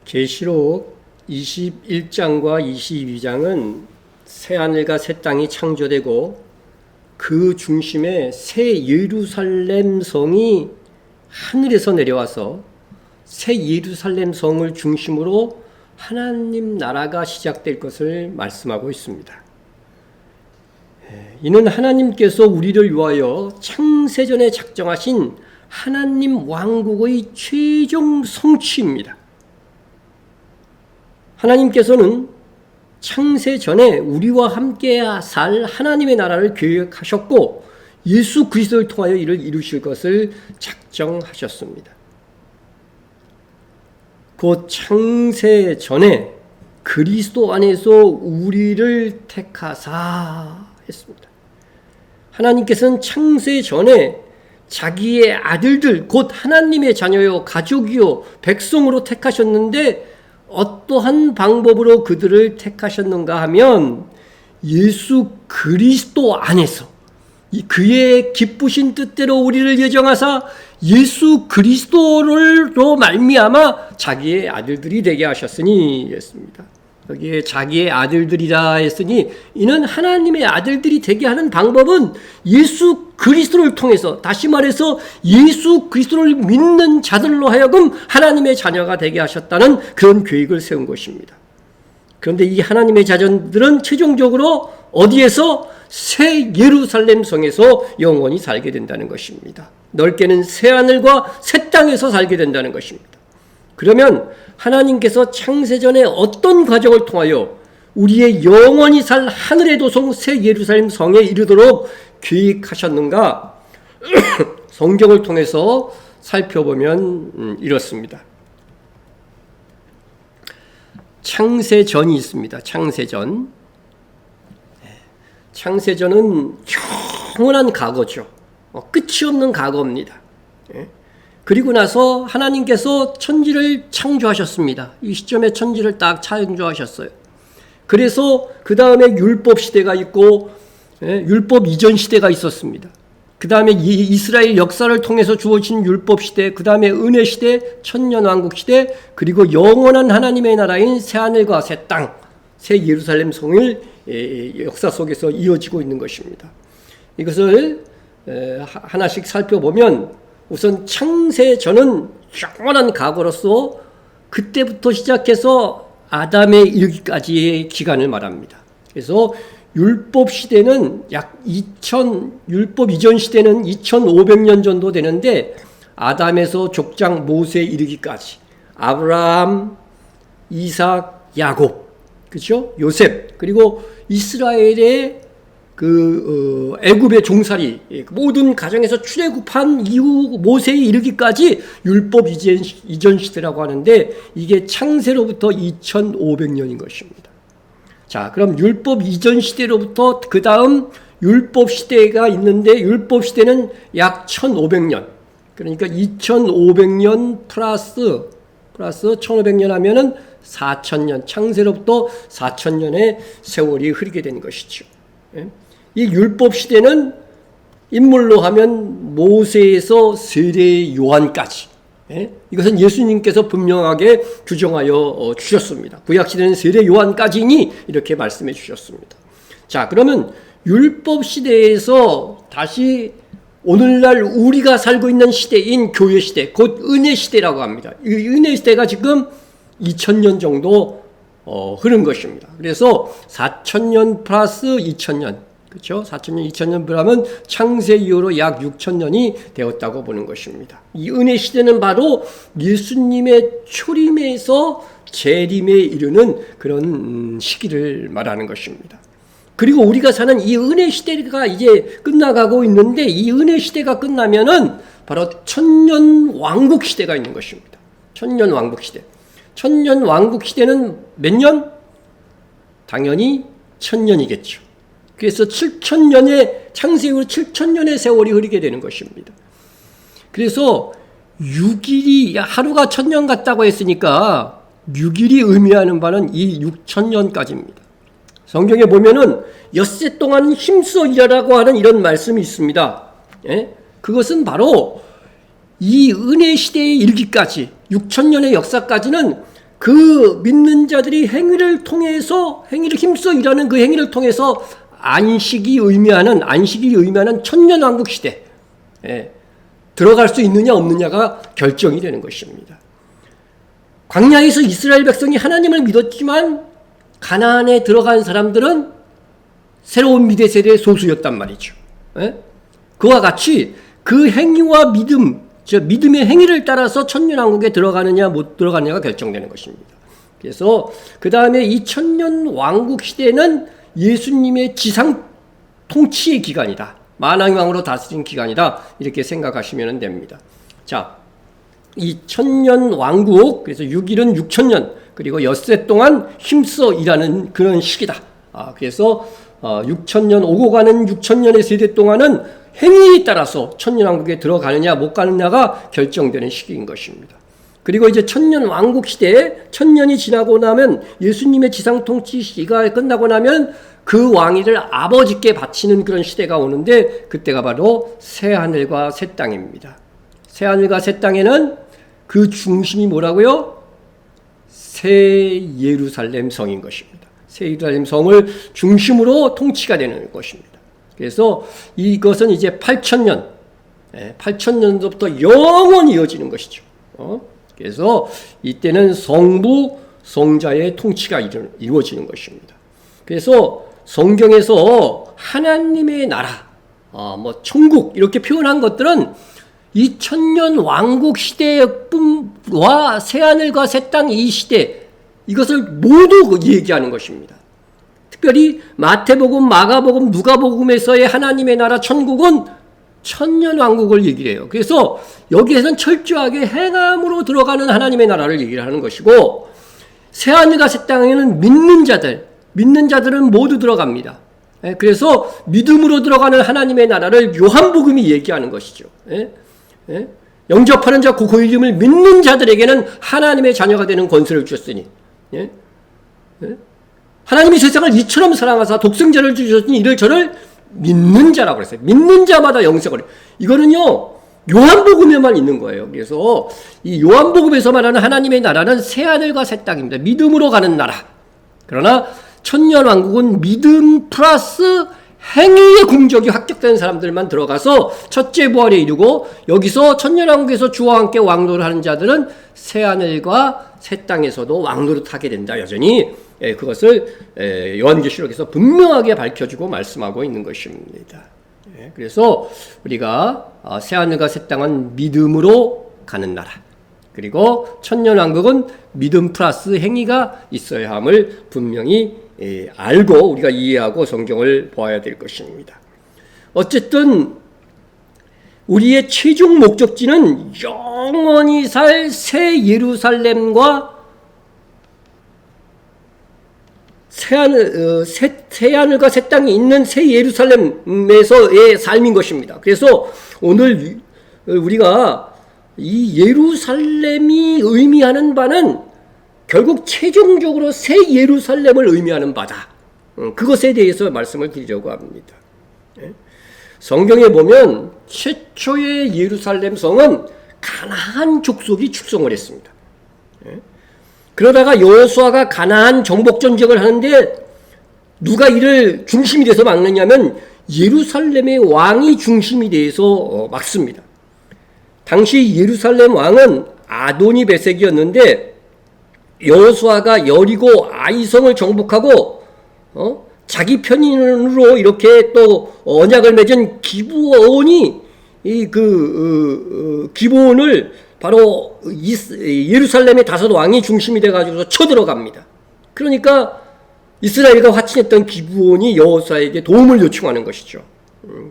계시록 21장과 22장은 새하늘과 새 땅이 창조되고 그 중심에 새 예루살렘 성이 하늘에서 내려와서 새 예루살렘 성을 중심으로 하나님 나라가 시작될 것을 말씀하고 있습니다. 이는 하나님께서 우리를 위하여 창세전에 작정하신 하나님 왕국의 최종 성취입니다. 하나님께서는 창세 전에 우리와 함께 살 하나님의 나라를 계획하셨고 예수 그리스도를 통하여 이를 이루실 것을 작정하셨습니다. 곧 창세 전에 그리스도 안에서 우리를 택하사 했습니다. 하나님께서는 창세 전에 자기의 아들들 곧 하나님의 자녀요 가족이요 백성으로 택하셨는데 어떠한 방법으로 그들을 택하셨는가 하면 예수 그리스도 안에서 그의 기쁘신 뜻대로 우리를 예정하사 예수 그리스도로 말미암아 자기의 아들들이 되게 하셨으니 했습니다. 여기에 자기의 아들들이라 했으니 이는 하나님의 아들들이 되게 하는 방법은 예수 그리스도를 통해서, 다시 말해서 예수 그리스도를 믿는 자들로 하여금 하나님의 자녀가 되게 하셨다는 그런 계획을 세운 것입니다. 그런데 이 하나님의 자녀들은 최종적으로 어디에서? 새 예루살렘 성에서 영원히 살게 된다는 것입니다. 넓게는 새하늘과 새 땅에서 살게 된다는 것입니다. 그러면 하나님께서 창세전에 어떤 과정을 통하여 우리의 영원히 살 하늘의 도성 새 예루살렘 성에 이르도록 계획하셨는가? 성경을 통해서 살펴보면 이렇습니다. 창세전이 있습니다. 창세전. 창세전은 영원한 과거죠. 끝이 없는 과거입니다. 그리고 나서 하나님께서 천지를 창조하셨습니다. 이 시점에 천지를 딱 창조하셨어요. 그래서 그 다음에 율법 시대가 있고 율법 이전 시대가 있었습니다. 그 다음에 이스라엘 역사를 통해서 주어진 율법 시대, 그 다음에 은혜 시대, 천년왕국 시대, 그리고 영원한 하나님의 나라인 새하늘과 새 땅, 새 예루살렘 성을 역사 속에서 이어지고 있는 것입니다. 이것을 하나씩 살펴보면 우선 창세전은 영원한 과거로서 그때부터 시작해서 아담에 이르기까지의 기간을 말합니다. 그래서 율법 시대는 율법 이전 시대는 2500년 정도 되는데 아담에서 족장 모세에 이르기까지 아브라함, 이삭, 야곱, 그렇죠? 요셉, 그리고 이스라엘의 애굽의 종살이 모든 가정에서 출애굽한 이후 모세에 이르기까지 율법 이전 시대라고 하는데 이게 창세로부터 2500년인 것입니다. 자, 그럼 율법 이전 시대로부터 그 다음 율법 시대가 있는데 율법 시대는 약 1500년. 그러니까 2500년 플러스 1500년 하면은 4000년, 창세로부터 4000년의 세월이 흐르게 된 것이죠. 이 율법 시대는 인물로 하면 모세에서 세례 요한까지. 이것은 예수님께서 분명하게 규정하여 주셨습니다. 구약 시대는 세례 요한까지니 이렇게 말씀해 주셨습니다. 자, 그러면 율법 시대에서 다시 오늘날 우리가 살고 있는 시대인 교회 시대, 곧 은혜 시대라고 합니다. 이 은혜 시대가 지금 2000년 정도 흐른 것입니다. 그래서 4000년 플러스 2000년, 그렇죠? 4000년, 2000년 하면 창세 이후로 약 6000년이 되었다고 보는 것입니다. 이 은혜 시대는 바로 예수님의 초림에서 재림에 이르는 그런 시기를 말하는 것입니다. 그리고 우리가 사는 이 은혜 시대가 이제 끝나가고 있는데 이 은혜 시대가 끝나면은 바로 천년 왕국 시대가 있는 것입니다. 천년 왕국 시대. 천년 왕국 시대는 몇 년? 당연히 1000년이겠죠. 그래서 7000년의 창세 이후로 7000년의 세월이 흐르게 되는 것입니다. 그래서 6일이 하루가 1000년 같다고 했으니까 6일이 의미하는 바는 이 6000년까지입니다. 성경에 보면은 엿새 동안 힘써 일하라고 하는 이런 말씀이 있습니다. 그것은 바로 이 은혜 시대에 이르기까지 6000년의 역사까지는 그 믿는 자들이 행위를 힘써 일하는 그 행위를 통해서 안식이 의미하는 천년왕국 시대 들어갈 수 있느냐 없느냐가 결정이 되는 것입니다. 광야에서 이스라엘 백성이 하나님을 믿었지만 가나안에 들어간 사람들은 새로운 미대 세대의 소수였단 말이죠. 그와 같이 그 행위와 믿음의 행위를 따라서 천년왕국에 들어가느냐 못 들어가느냐가 결정되는 것입니다. 그래서 그 다음에 이 천년왕국 시대는 예수님의 지상 통치의 기간이다. 만왕의 왕으로 다스린 기간이다. 이렇게 생각하시면 됩니다. 자, 이 천년왕국, 그래서 6일은 6천년, 그리고 엿새 동안 힘써 일하는 그런 시기다. 그래서 6천년, 오고 가는 6천년의 세대 동안은 행위에 따라서 천년왕국에 들어가느냐 못 가느냐가 결정되는 시기인 것입니다. 그리고 이제 천년왕국 시대에 천년이 지나고 나면 예수님의 지상통치 시기가 끝나고 나면 그 왕위를 아버지께 바치는 그런 시대가 오는데 그때가 바로 새하늘과 새 땅입니다. 새하늘과 새 땅에는 그 중심이 뭐라고요? 새 예루살렘 성인 것입니다. 새 예루살렘 성을 중심으로 통치가 되는 것입니다. 그래서 이것은 이제 8천년, 8천년부터 영원히 이어지는 것이죠. 그래서 이때는 성부, 성자의 통치가 이루어지는 것입니다. 그래서 성경에서 하나님의 나라, 천국 이렇게 표현한 것들은 이 천년 왕국 시대와 새하늘과 새 땅 이 시대 이것을 모두 얘기하는 것입니다. 특별히 마태복음, 마가복음, 누가복음에서의 하나님의 나라 천국은 천년왕국을 얘기를 해요. 그래서 여기에서는 철저하게 행함으로 들어가는 하나님의 나라를 얘기를 하는 것이고 새하늘과 새 땅에는 믿는 자들은 모두 들어갑니다. 그래서 믿음으로 들어가는 하나님의 나라를 요한복음이 얘기하는 것이죠. 영접하는 자 그 이름을 믿는 자들에게는 하나님의 자녀가 되는 권세를 주셨으니 하나님이 세상을 이처럼 사랑하사 독생자를 주셨으니 이를 저를 믿는 자라고 그랬어요. 믿는 자마다 영생을. 이거는요 요한복음에만 있는 거예요. 그래서 이 요한복음에서 말하는 하나님의 나라는 새하늘과 새 땅입니다. 믿음으로 가는 나라. 그러나 천년왕국은 믿음 플러스 행위의 공적이 합격된 사람들만 들어가서 첫째 부활에 이르고 여기서 천년왕국에서 주와 함께 왕노를 하는 자들은 새하늘과 새 땅에서도 왕노릇하게 된다. 여전히 그것을 요한계시록에서 분명하게 밝혀주고 말씀하고 있는 것입니다. 그래서 우리가 새하늘과 새 땅은 믿음으로 가는 나라, 그리고 천년왕국은 믿음 플러스 행위가 있어야 함을 분명히 알고 우리가 이해하고 성경을 보아야 될 것입니다. 어쨌든 우리의 최종 목적지는 영원히 살 새 예루살렘과 새하늘과 새 땅이 있는 새 예루살렘에서의 삶인 것입니다. 그래서 오늘 우리가 이 예루살렘이 의미하는 바는 결국 최종적으로 새 예루살렘을 의미하는 바다. 그것에 대해서 말씀을 드리려고 합니다. 성경에 보면 최초의 예루살렘 성은 가나안 족속이 축성을 했습니다. 그러다가 여호수아가 가나안 정복 전쟁을 하는데 누가 이를 중심이 돼서 막느냐면 예루살렘의 왕이 중심이 돼서 막습니다. 당시 예루살렘 왕은 아도니 베섹이었는데 여호수아가 여리고 아이성을 정복하고 자기 편인으로 이렇게 또 언약을 맺은 기브온이 기브온을 바로 예루살렘의 다섯 왕이 중심이 돼가지고 쳐들어갑니다. 그러니까 이스라엘과 화친했던 기브온이 여호수아에게 도움을 요청하는 것이죠.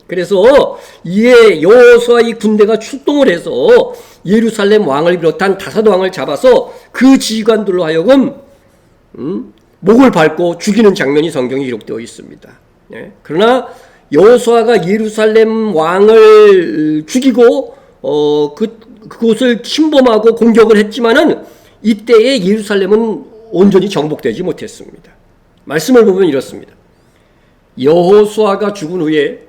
그래서 이에 여호수아의 군대가 출동을 해서 예루살렘 왕을 비롯한 다섯 왕을 잡아서 그 지휘관들로 하여금 목을 밟고 죽이는 장면이 성경에 기록되어 있습니다. 그러나 여호수아가 예루살렘 왕을 죽이고 그곳을 침범하고 공격을 했지만은 이때의 예루살렘은 온전히 정복되지 못했습니다. 말씀을 보면 이렇습니다. 여호수아가 죽은 후에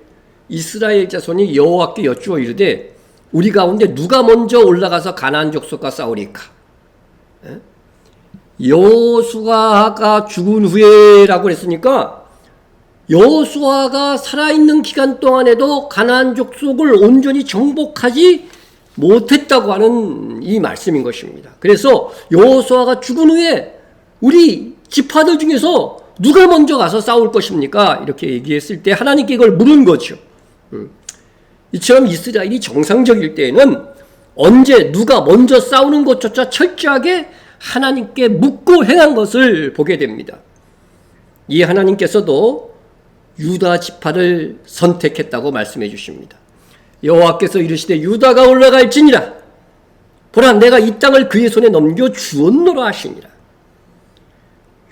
이스라엘 자손이 여호와께 여쭈어 이르되 우리 가운데 누가 먼저 올라가서 가나안 족속과 싸우리까? 여호수아가 죽은 후에라고 했으니까 여호수아가 살아있는 기간 동안에도 가나안 족속을 온전히 정복하지 못했다고 하는 이 말씀인 것입니다. 그래서 여호수아가 죽은 후에 우리 지파들 중에서 누가 먼저 가서 싸울 것입니까? 이렇게 얘기했을 때 하나님께 이걸 물은 거죠. 이처럼 이스라엘이 정상적일 때에는 언제 누가 먼저 싸우는 것조차 철저하게 하나님께 묻고 행한 것을 보게 됩니다. 이 하나님께서도 유다 지파를 선택했다고 말씀해 주십니다. 여호와께서 이르시되 유다가 올라갈지니라 보라 내가 이 땅을 그의 손에 넘겨 주었노라 하시니라.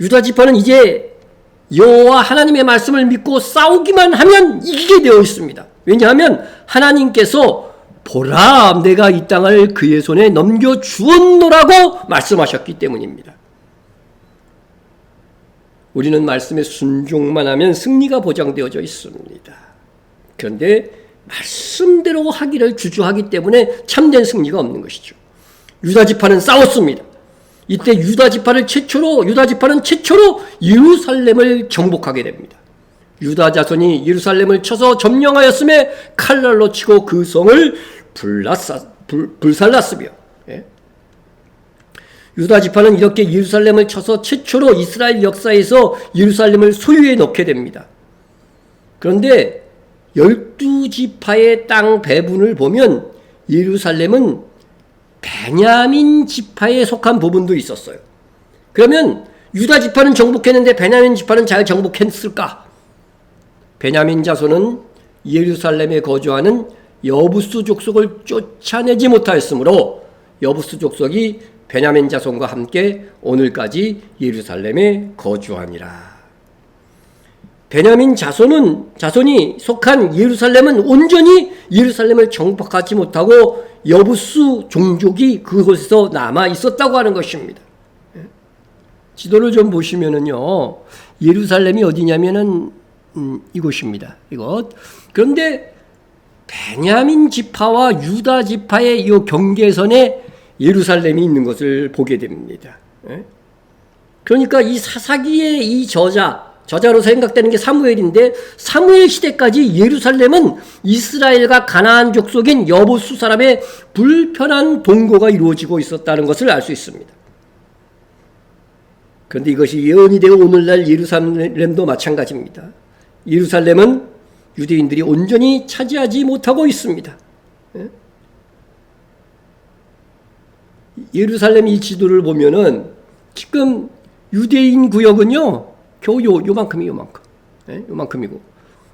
유다 지파는 이제 여호와 하나님의 말씀을 믿고 싸우기만 하면 이기게 되어 있습니다. 왜냐하면 하나님께서 보라 내가 이 땅을 그의 손에 넘겨 주었노라고 말씀하셨기 때문입니다. 우리는 말씀에 순종만 하면 승리가 보장되어져 있습니다. 그런데 말씀대로 하기를 주저하기 때문에 참된 승리가 없는 것이죠. 유다 지파는 싸웠습니다. 이때 유다 지파는 최초로 예루살렘을 정복하게 됩니다. 유다 자손이 예루살렘을 쳐서 점령하였음에 칼날로 치고 그 성을 불살랐으며, 유다 지파는 이렇게 예루살렘을 쳐서 최초로 이스라엘 역사에서 예루살렘을 소유해 놓게 됩니다. 그런데 12지파의 땅 배분을 보면 예루살렘은 베냐민 지파에 속한 부분도 있었어요. 그러면 유다 지파는 정복했는데 베냐민 지파는 잘 정복했을까? 베냐민 자손은 예루살렘에 거주하는 여부스 족속을 쫓아내지 못하였으므로 여부스 족속이 베냐민 자손과 함께 오늘까지 예루살렘에 거주하니라. 베냐민 자손이 속한 예루살렘은 온전히 예루살렘을 정복하지 못하고 여부스 종족이 그곳에서 남아 있었다고 하는 것입니다. 지도를 좀 보시면은요, 예루살렘이 어디냐면은 이곳입니다. 이곳. 그런데 베냐민 지파와 유다 지파의 이 경계선에 예루살렘이 있는 것을 보게 됩니다. 그러니까 이 사사기의 이 저자로 생각되는 게 사무엘인데 사무엘 시대까지 예루살렘은 이스라엘과 가나안 족속인 여부수 사람의 불편한 동거가 이루어지고 있었다는 것을 알 수 있습니다. 그런데 이것이 예언이 되어 오늘날 예루살렘도 마찬가지입니다. 예루살렘은 유대인들이 온전히 차지하지 못하고 있습니다. 예루살렘 이 지도를 보면은 지금 유대인 구역은요 겨우 요만큼이고,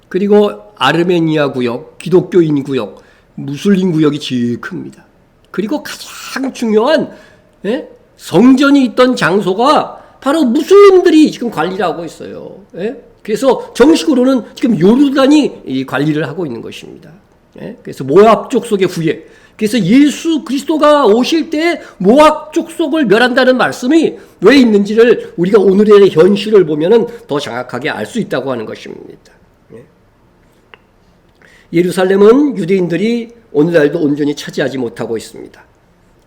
그리고 아르메니아 구역, 기독교인 구역, 무슬림 구역이 제일 큽니다. 그리고 가장 중요한 성전이 있던 장소가 바로 무슬림들이 지금 관리를 하고 있어요. 그래서 정식으로는 지금 요르단이 관리를 하고 있는 것입니다. 그래서 모압 족속의 후예. 그래서 예수 그리스도가 오실 때 모압 족속을 멸한다는 말씀이 왜 있는지를 우리가 오늘의 현실을 보면은 더 정확하게 알 수 있다고 하는 것입니다. 예루살렘은 유대인들이 오늘날도 온전히 차지하지 못하고 있습니다.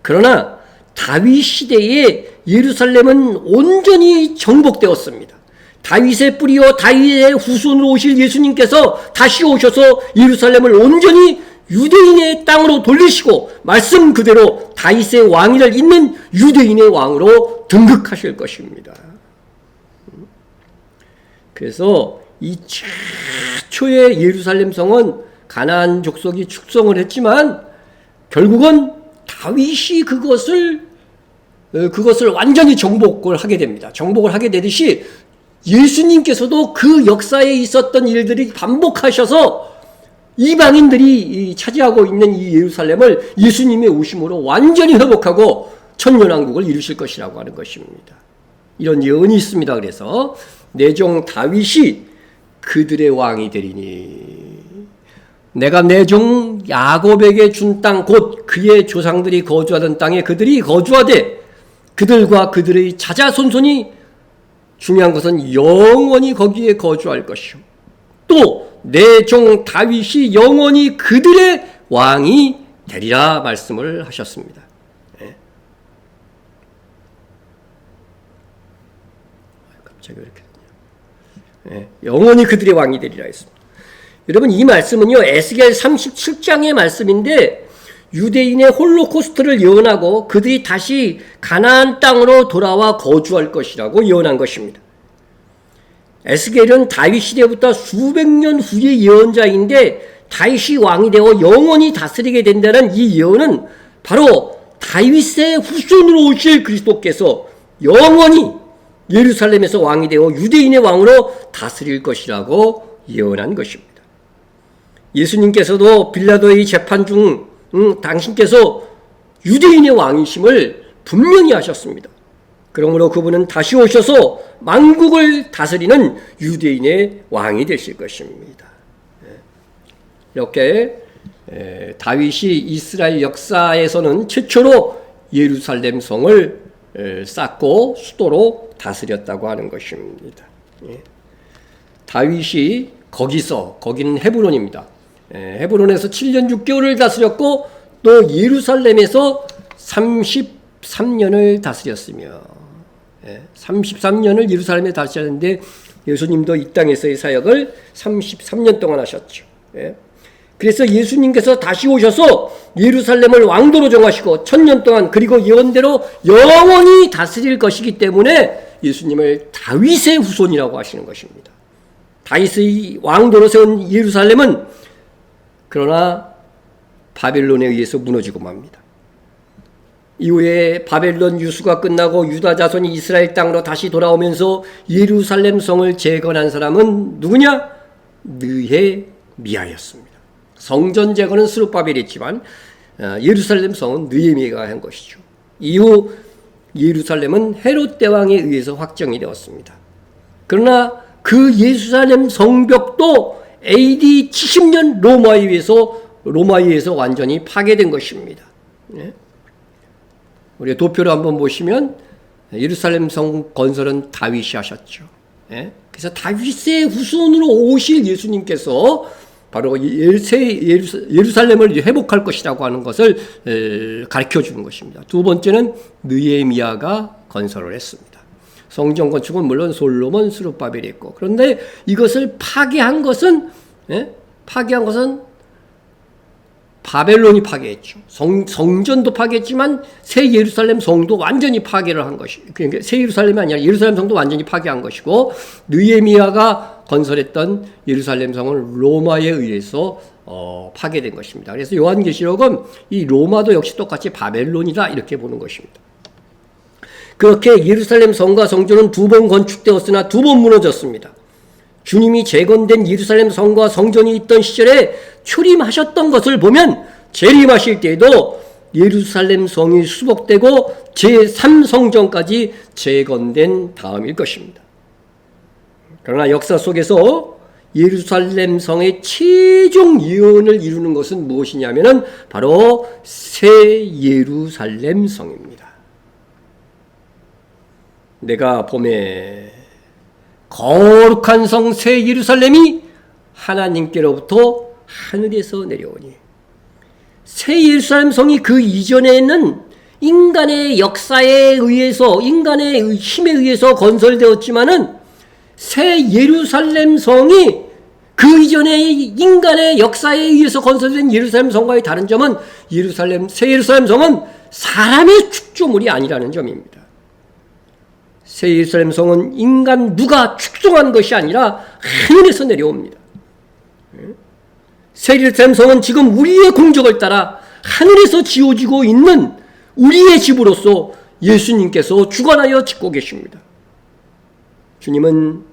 그러나 다윗 시대에 예루살렘은 온전히 정복되었습니다. 다윗의 뿌리요 다윗의 후손으로 오실 예수님께서 다시 오셔서 예루살렘을 온전히 유대인의 땅으로 돌리시고 말씀 그대로 다윗의 왕위를 잇는 유대인의 왕으로 등극하실 것입니다. 그래서 이 최초의 예루살렘 성은 가나안 족속이 축성을 했지만 결국은 다윗이 그것을 완전히 정복을 하게 됩니다. 정복을 하게 되듯이 예수님께서도 그 역사에 있었던 일들이 반복하셔서 이방인들이 차지하고 있는 이 예루살렘을 예수님의 오심으로 완전히 회복하고 천년왕국을 이루실 것이라고 하는 것입니다. 이런 예언이 있습니다. 그래서 내 종 다윗이 그들의 왕이 되리니 내가 내 종 야곱에게 준 땅 곧 그의 조상들이 거주하던 땅에 그들이 거주하되 그들과 그들의 자자손손이 중요한 것은 영원히 거기에 거주할 것이요 또 내 종 다윗이 영원히 그들의 왕이 되리라 말씀을 하셨습니다. 갑자기 왜 이렇게 되냐. 예, 영원히 그들의 왕이 되리라 했습니다. 여러분, 이 말씀은요, 에스겔 37장의 말씀인데 유대인의 홀로코스트를 예언하고 그들이 다시 가나안 땅으로 돌아와 거주할 것이라고 예언한 것입니다. 에스겔은 다윗 시대부터 수백 년 후의 예언자인데 다윗이 왕이 되어 영원히 다스리게 된다는 이 예언은 바로 다윗의 후손으로 오실 그리스도께서 영원히 예루살렘에서 왕이 되어 유대인의 왕으로 다스릴 것이라고 예언한 것입니다. 예수님께서도 빌라도의 재판 중 당신께서 유대인의 왕이심을 분명히 하셨습니다. 그러므로 그분은 다시 오셔서 만국을 다스리는 유대인의 왕이 되실 것입니다. 이렇게 다윗이 이스라엘 역사에서는 최초로 예루살렘 성을 쌓고 수도로 다스렸다고 하는 것입니다. 다윗이 거기는 헤브론입니다. 헤브론에서 7년 6개월을 다스렸고 또 예루살렘에서 33년을 다스렸으며 33년을 예루살렘에 다스렸는데 예수님도 이 땅에서의 사역을 33년 동안 하셨죠. 그래서 예수님께서 다시 오셔서 예루살렘을 왕도로 정하시고 1000년 동안 그리고 예언대로 영원히 다스릴 것이기 때문에 예수님을 다윗의 후손이라고 하시는 것입니다. 다윗의 왕도로 세운 예루살렘은 그러나 바벨론에 의해서 무너지고 맙니다. 이후에 바벨론 유수가 끝나고 유다 자손이 이스라엘 땅으로 다시 돌아오면서 예루살렘 성을 재건한 사람은 누구냐? 느헤미야였습니다. 성전 재건은 스룹바벨이 했지만 예루살렘 성은 느헤미야가 한 것이죠. 이후 예루살렘은 헤롯 대왕에 의해서 확정이 되었습니다. 그러나 그 예루살렘 성벽도 AD 70년 로마에 의해서 완전히 파괴된 것입니다. 우리가 도표를 한번 보시면 예루살렘 성 건설은 다윗이 하셨죠. 그래서 다윗의 후손으로 오실 예수님께서 바로 예루살렘을 회복할 것이라고 하는 것을 가르쳐 주는 것입니다. 두 번째는 느헤미야가 건설을 했습니다. 성전 건축은 물론 솔로몬, 스룹바벨이 했고, 그런데 이것을 파괴한 것은 바벨론이 파괴했죠. 성전도 파괴했지만 새 예루살렘 성도 완전히 파괴를 한 것이, 그러니까 새 예루살렘이 아니라 예루살렘 성도 완전히 파괴한 것이고, 느헤미야가 건설했던 예루살렘 성은 로마에 의해서 파괴된 것입니다. 그래서 요한계시록은 이 로마도 역시 똑같이 바벨론이다 이렇게 보는 것입니다. 그렇게 예루살렘 성과 성전은 2번 건축되었으나 2번 무너졌습니다. 주님이 재건된 예루살렘 성과 성전이 있던 시절에 출임하셨던 것을 보면 재림하실 때에도 예루살렘 성이 수복되고 제3성전까지 재건된 다음일 것입니다. 그러나 역사 속에서 예루살렘 성의 최종 예언을 이루는 것은 무엇이냐면 바로 새 예루살렘 성입니다. 내가 봄에 거룩한 성 새 예루살렘이 하나님께로부터 하늘에서 내려오니, 새 예루살렘 성이 그 이전에는 인간의 역사에 의해서, 인간의 힘에 의해서 건설되었지만은 새 예루살렘 성이 그 이전에 인간의 역사에 의해서 건설된 예루살렘 성과의 다른 점은 새 예루살렘 성은 사람의 축조물이 아니라는 점입니다. 새 예루살렘 성은 인간 누가 축성한 것이 아니라 하늘에서 내려옵니다. 새 예루살렘 성은 지금 우리의 공적을 따라 하늘에서 지어지고 있는 우리의 집으로서 예수님께서 주관하여 짓고 계십니다. 주님은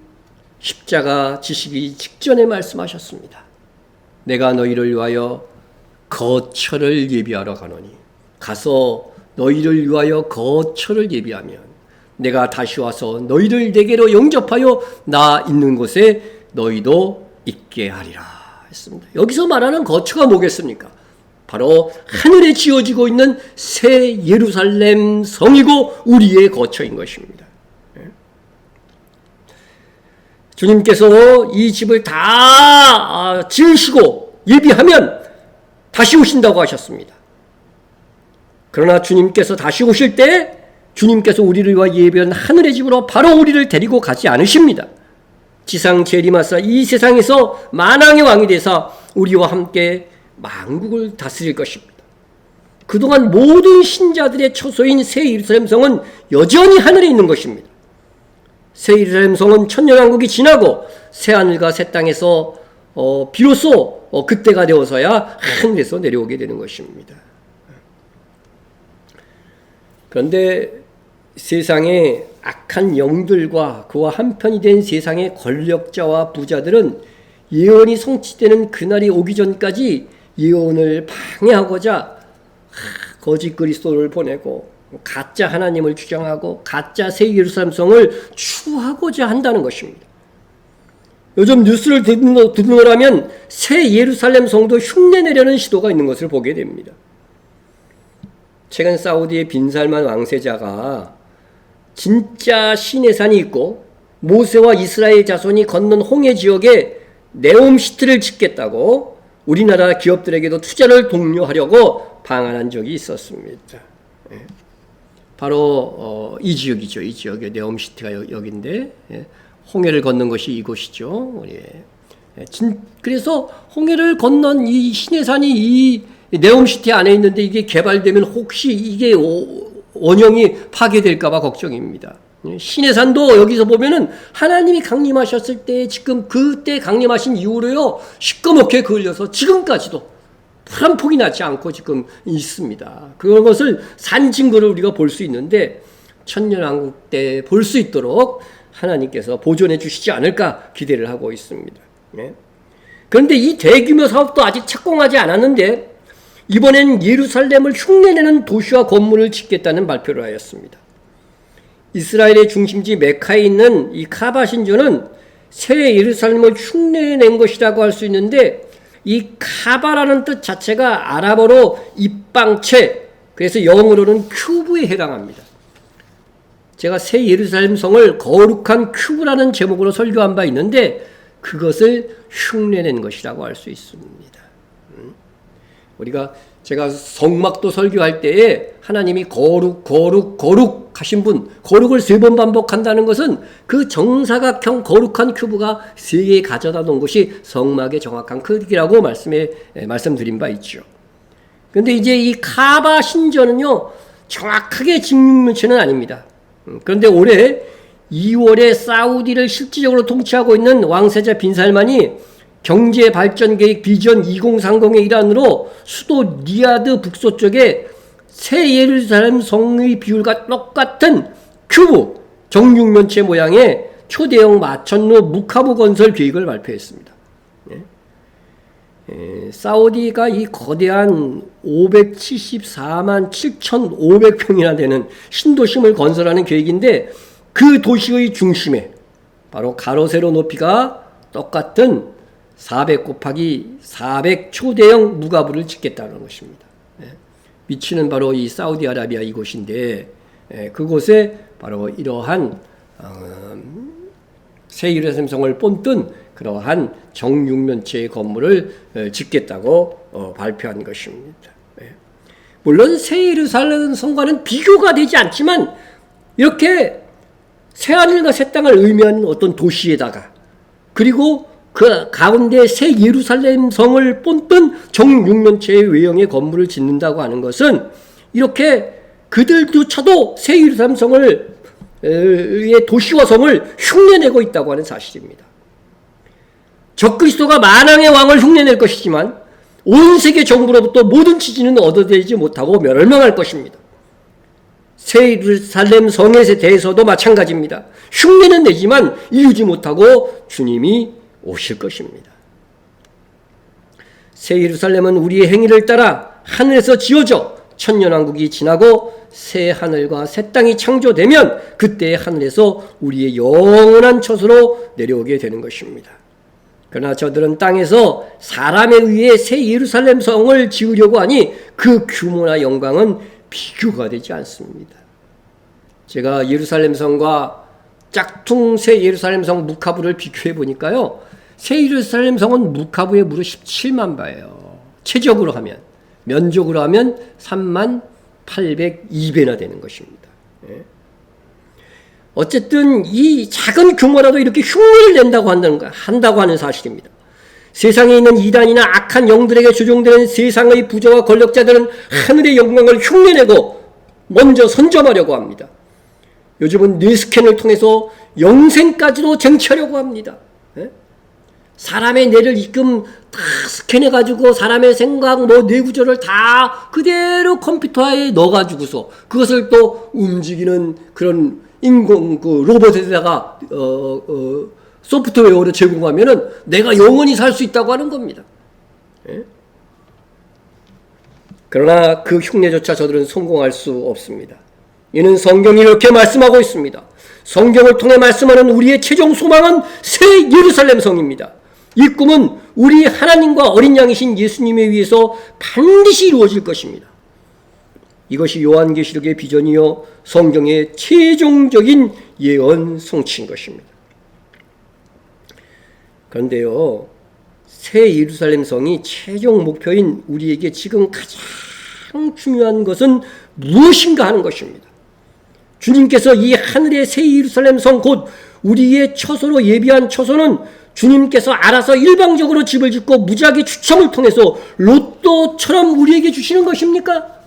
십자가 지시기 직전에 말씀하셨습니다. 내가 너희를 위하여 거처를 예비하러 가노니, 가서 너희를 위하여 거처를 예비하면 내가 다시 와서 너희를 내게로 영접하여 나 있는 곳에 너희도 있게 하리라 했습니다. 여기서 말하는 거처가 뭐겠습니까? 바로 하늘에 지어지고 있는 새 예루살렘 성이고 우리의 거처인 것입니다. 주님께서 이 집을 다 지으시고 예비하면 다시 오신다고 하셨습니다. 그러나 주님께서 다시 오실 때 주님께서 우리를 위하여 예비한 하늘의 집으로 바로 우리를 데리고 가지 않으십니다. 지상 재림하사 이 세상에서 만왕의 왕이 되사 우리와 함께 만국을 다스릴 것입니다. 그동안 모든 신자들의 처소인 새 예루살렘 성은 여전히 하늘에 있는 것입니다. 새 예루살렘 성은 천년왕국이 지나고 새 하늘과 새 땅에서 비로소 그때가 되어서야 하늘에서 내려오게 되는 것입니다. 그런데 세상의 악한 영들과 그와 한편이 된 세상의 권력자와 부자들은 예언이 성취되는 그날이 오기 전까지 예언을 방해하고자 거짓 그리스도를 보내고 가짜 하나님을 주장하고 가짜 새 예루살렘 성을 추하고자 한다는 것입니다. 요즘 뉴스를 듣는다면 새 예루살렘 성도 흉내내려는 시도가 있는 것을 보게 됩니다. 최근 사우디의 빈살만 왕세자가 진짜 시내산이 있고 모세와 이스라엘 자손이 건넌 홍해 지역에 네옴시티를 짓겠다고 우리나라 기업들에게도 투자를 독려하려고 방한한 적이 있었습니다. 바로 이 지역이죠. 이 지역에 네옴시티가 여기인데 홍해를 건넌 것이 이곳이죠. 그래서 홍해를 건넌 이 시내산이 이 네옴시티 안에 있는데 이게 개발되면 혹시 이게 원형이 파괴될까 봐 걱정입니다. 시내산도 여기서 보면은 하나님이 강림하셨을 때 지금 그때 강림하신 이후로요 시꺼멓게 그을려서 지금까지도 한 폭이 나지 않고 지금 있습니다. 그것을 산 증거를 우리가 볼 수 있는데 천년왕국 때 볼 수 있도록 하나님께서 보존해 주시지 않을까 기대를 하고 있습니다. 그런데 이 대규모 사업도 아직 착공하지 않았는데 이번엔 예루살렘을 흉내내는 도시와 건물을 짓겠다는 발표를 하였습니다. 이스라엘의 중심지 메카에 있는 이 카바 신전은 새 예루살렘을 흉내낸 것이라고 할 수 있는데 이 카바라는 뜻 자체가 아랍어로 입방체, 그래서 영어로는 큐브에 해당합니다. 제가 새 예루살렘 성을 거룩한 큐브라는 제목으로 설교한 바 있는데 그것을 흉내낸 것이라고 할 수 있습니다. 제가 성막도 설교할 때에 하나님이 거룩 하신 분, 거룩을 3번 반복한다는 것은 그 정사각형 거룩한 큐브가 3개 가져다 놓은 것이 성막의 정확한 크기라고 말씀드린 바 있죠. 그런데 이제 이 카바 신전은요, 정확하게 직육면체는 아닙니다. 그런데 올해 2월에 사우디를 실질적으로 통치하고 있는 왕세자 빈살만이 경제 발전 계획 비전 2030의 일환으로 수도 리야드 북서쪽에 새 예루살렘 성의 비율과 똑같은 큐브 정육면체 모양의 초대형 마천루 무카부 건설 계획을 발표했습니다. 사우디가 이 거대한 574만 7,500평이나 되는 신도심을 건설하는 계획인데 그 도시의 중심에 바로 가로 세로 높이가 똑같은 400 곱하기 400 초대형 무가부를 짓겠다는 것입니다. 위치는 바로 이 사우디아라비아 이곳인데 그곳에 바로 이러한 새 예루살렘 성을 본뜬 그러한 정육면체의 건물을 짓겠다고 발표한 것입니다. 물론 새 예루살렘 성과는 비교가 되지 않지만 이렇게 새 하늘과 새 땅을 의미하는 어떤 도시에다가 그리고 그 가운데 새 예루살렘 성을 본뜬 정육면체의 외형의 건물을 짓는다고 하는 것은 이렇게 그들조차도 새 예루살렘 성을 의 도시와 성을 흉내내고 있다고 하는 사실입니다. 적그리스도가 만왕의 왕을 흉내낼 것이지만 온 세계 정부로부터 모든 지지는 얻어내지 못하고 멸망할 것입니다. 새 예루살렘 성에 대해서도 마찬가지입니다. 흉내는 내지만 이루지 못하고 주님이 오실 것입니다. 새 예루살렘은 우리의 행위를 따라 하늘에서 지어져 천년왕국이 지나고 새 하늘과 새 땅이 창조되면 그때 하늘에서 우리의 영원한 처소로 내려오게 되는 것입니다. 그러나 저들은 땅에서 사람에 의해 새 예루살렘 성을 지으려고 하니 그 규모나 영광은 비교가 되지 않습니다. 제가 예루살렘 성과 짝퉁 새 예루살렘 성 무카부를 비교해 보니까요, 새 예루살렘 성은 무카부의 무려 17만 바예요. 체적으로 하면, 면적으로 하면 3만 802배나 되는 것입니다. 어쨌든 이 작은 규모라도 이렇게 흉내를 낸다고 한다고 하는 사실입니다. 세상에 있는 이단이나 악한 영들에게 조종되는 세상의 부자와 권력자들은 하늘의 영광을 흉내내고 먼저 선점하려고 합니다. 요즘은 뇌스캔을 통해서 영생까지도 쟁취하려고 합니다. 사람의 뇌를 지금 다 스캔해가지고 사람의 생각, 뇌 구조를 다 그대로 컴퓨터에 넣어가지고서 그것을 또 움직이는 그런 로봇에다가 소프트웨어를 제공하면은 내가 영원히 살 수 있다고 하는 겁니다. 그러나 그 흉내조차 저들은 성공할 수 없습니다. 이는 성경이 이렇게 말씀하고 있습니다. 성경을 통해 말씀하는 우리의 최종 소망은 새 예루살렘 성입니다. 이 꿈은 우리 하나님과 어린 양이신 예수님에 의해서 반드시 이루어질 것입니다. 이것이 요한계시록의 비전이요 성경의 최종적인 예언 성취인 것입니다. 그런데요, 새 예루살렘 성이 최종 목표인 우리에게 지금 가장 중요한 것은 무엇인가 하는 것입니다. 주님께서 이 하늘의 새 예루살렘 성 곧 우리의 처소로 예비한 처소는 주님께서 알아서 일방적으로 집을 짓고 무작위 추첨을 통해서 로또처럼 우리에게 주시는 것입니까?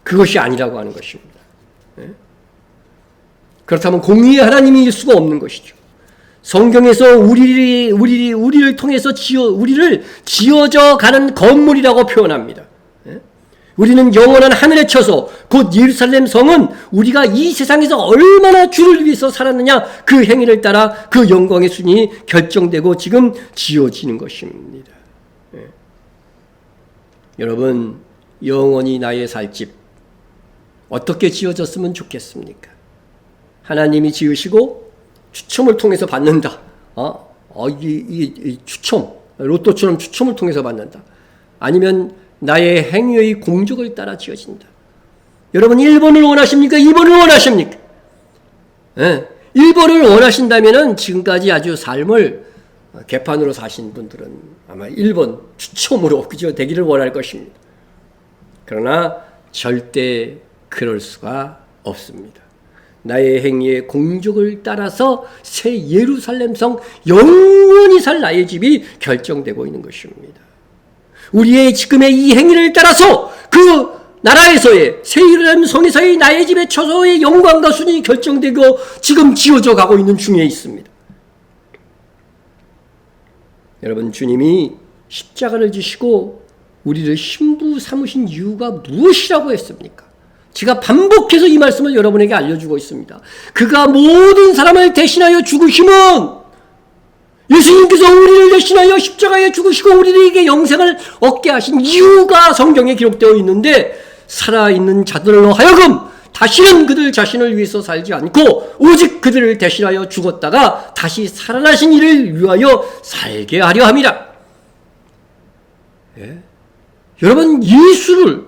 그것이 아니라고 하는 것입니다. 그렇다면 공의의 하나님일 수가 없는 것이죠. 성경에서 우리를 통해서 우리를 지어져 가는 건물이라고 표현합니다. 우리는 영원한 하늘의 처소, 곧 예루살렘 성은 우리가 이 세상에서 얼마나 주를 위해서 살았느냐 그 행위를 따라 그 영광의 순위 결정되고 지금 지어지는 것입니다. 여러분, 영원히 나의 살 집 어떻게 지어졌으면 좋겠습니까? 하나님이 지으시고 추첨을 통해서 받는다. 이 추첨, 로또처럼 추첨을 통해서 받는다. 아니면 나의 행위의 공적을 따라 지어진다. 여러분 1번을 원하십니까? 2번을 원하십니까? 1번을 원하신다면 지금까지 아주 삶을 개판으로 사신 분들은 아마 1번 추첨으로 그저 되기를 원할 것입니다. 그러나 절대 그럴 수가 없습니다. 나의 행위의 공적을 따라서 새 예루살렘 성 영원히 살 나의 집이 결정되고 있는 것입니다. 우리의 지금의 이 행위를 따라서 그 나라에서의 새 예루살렘 성에서의 나의 집의 처소의 영광과 순위 결정되고 지금 지어져 가고 있는 중에 있습니다. 여러분, 주님이 십자가를 지시고 우리를 신부 삼으신 이유가 무엇이라고 했습니까? 제가 반복해서 이 말씀을 여러분에게 알려주고 있습니다. 그가 모든 사람을 대신하여 죽으심은 예수님께서 우리를 대신하여 십자가에 죽으시고 우리에게 영생을 얻게 하신 이유가 성경에 기록되어 있는데 살아있는 자들로 하여금 다시는 그들 자신을 위해서 살지 않고 오직 그들을 대신하여 죽었다가 다시 살아나신 이를 위하여 살게 하려 함이라. 여러분, 예수를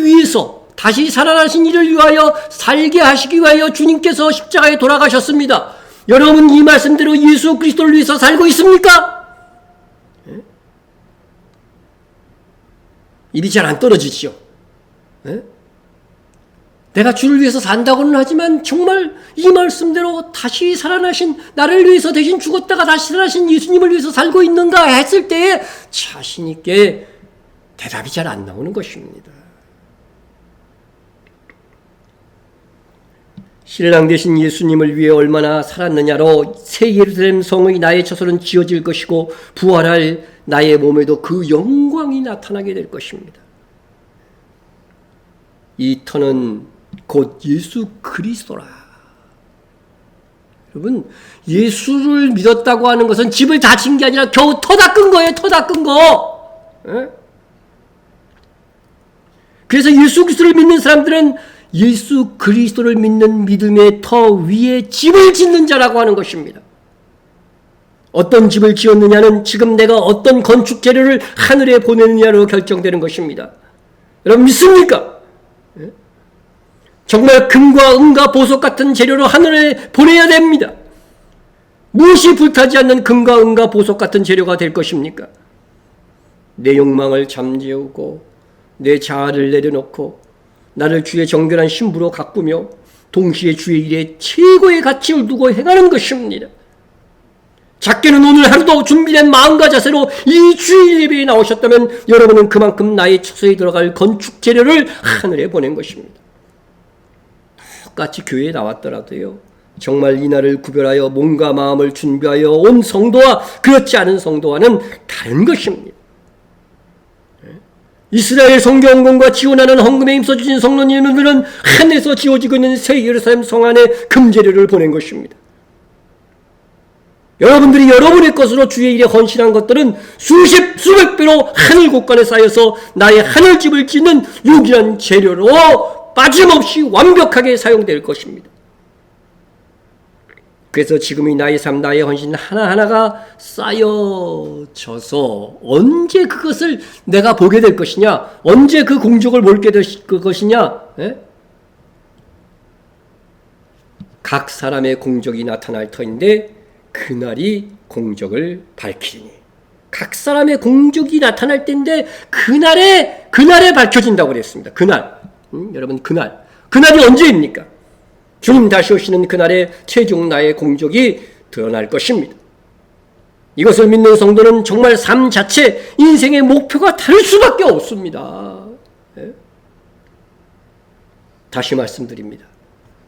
위해서 다시 살아나신 이를 위하여 살게 하시기 위하여 주님께서 십자가에 돌아가셨습니다. 여러분, 이 말씀대로 예수 그리스도를 위해서 살고 있습니까? 입이 잘 안 떨어지죠. 내가 주를 위해서 산다고는 하지만 정말 이 말씀대로 다시 살아나신 나를 위해서 대신 죽었다가 다시 살아나신 예수님을 위해서 살고 있는가 했을 때에 자신 있게 대답이 잘 안 나오는 것입니다. 신랑 되신 예수님을 위해 얼마나 살았느냐로 새 예루살렘 성의 나의 처소는 지어질 것이고 부활할 나의 몸에도 그 영광이 나타나게 될 것입니다. 이 터는 곧 예수 그리스도라. 여러분, 예수를 믿었다고 하는 것은 집을 다 진 게 아니라 겨우 터 닦은 거예요. 터 닦은 거. 그래서 예수 그리스도를 믿는 사람들은 예수 그리스도를 믿는 믿음의 터 위에 집을 짓는 자라고 하는 것입니다. 어떤 집을 지었느냐는 지금 내가 어떤 건축 재료를 하늘에 보내느냐로 결정되는 것입니다. 여러분 믿습니까? 정말 금과 은과 보석 같은 재료로 하늘에 보내야 됩니다. 무엇이 불타지 않는 금과 은과 보석 같은 재료가 될 것입니까? 내 욕망을 잠재우고 내 자아를 내려놓고 나를 주의 정결한 신부로 가꾸며 동시에 주의 일에 최고의 가치를 두고 행하는 것입니다. 작게는 오늘 하루도 준비된 마음과 자세로 이 주일 예배에 나오셨다면 여러분은 그만큼 나의 처소에 들어갈 건축 재료를 하늘에 보낸 것입니다. 똑같이 교회에 나왔더라도요, 정말 이날을 구별하여 몸과 마음을 준비하여 온 성도와 그렇지 않은 성도와는 다른 것입니다. 이스라엘 성경원과 지원하는 헌금에 힘써주신 성도님들은 하늘에서 지어지고 있는 새 예루살렘 성 안에 금재료를 보낸 것입니다. 여러분들이 여러분의 것으로 주의 일에 헌신한 것들은 수백 배로 하늘 곳간에 쌓여서 나의 하늘집을 짓는 유기한 재료로 빠짐없이 완벽하게 사용될 것입니다. 그래서 지금의 나의 삶, 나의 헌신 하나하나가 쌓여져서 언제 그것을 내가 보게 될 것이냐, 언제 그 공적을 몰게 될 것이냐, 각 사람의 공적이 나타날 터인데 그날이 공적을 밝히니, 각 사람의 공적이 나타날 때인데 그날에 밝혀진다고 그랬습니다. 그날, 여러분, 그날이 언제입니까? 주님 다시 오시는 그날에 최종 나의 공적이 드러날 것입니다. 이것을 믿는 성도는 정말 삶 자체, 인생의 목표가 다를 수밖에 없습니다. 다시 말씀드립니다.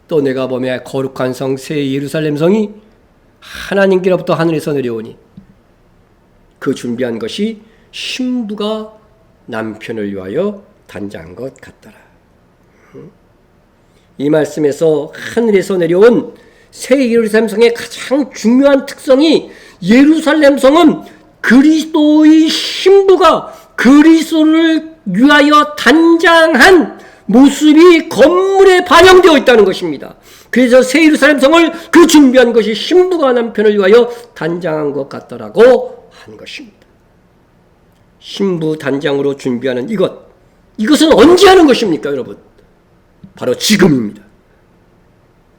또 내가 보매 거룩한 성 새 예루살렘 성이 하나님께로부터 하늘에서 내려오니 그 준비한 것이 신부가 남편을 위하여 단장한 것 같더라. 이 말씀에서 하늘에서 내려온 새 예루살렘 성의 가장 중요한 특성이, 예루살렘 성은 그리스도의 신부가 그리스도를 위하여 단장한 모습이 건물에 반영되어 있다는 것입니다. 그래서 새 예루살렘 성을 그 준비한 것이 신부가 남편을 위하여 단장한 것 같더라고 하는 것입니다. 신부 단장으로 준비하는 이것은 언제 하는 것입니까, 여러분? 바로 지금입니다.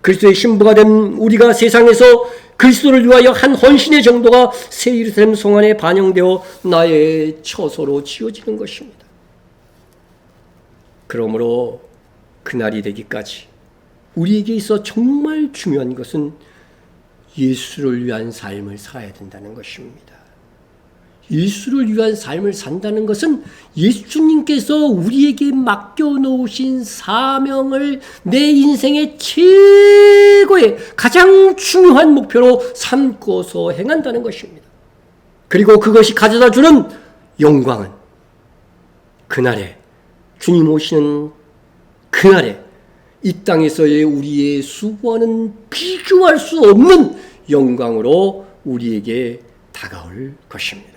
그리스도의 신부가 된 우리가 세상에서 그리스도를 위하여 한 헌신의 정도가 새 예루살렘 성 안에 반영되어 나의 처소로 지어지는 것입니다. 그러므로 그날이 되기까지 우리에게 있어 정말 중요한 것은 예수를 위한 삶을 살아야 된다는 것입니다. 예수를 위한 삶을 산다는 것은 예수님께서 우리에게 맡겨놓으신 사명을 내 인생의 최고의 가장 중요한 목표로 삼고서 행한다는 것입니다. 그리고 그것이 가져다주는 영광은 그날에, 주님 오시는 그날에 이 땅에서의 우리의 수고와는 비교할 수 없는 영광으로 우리에게 다가올 것입니다.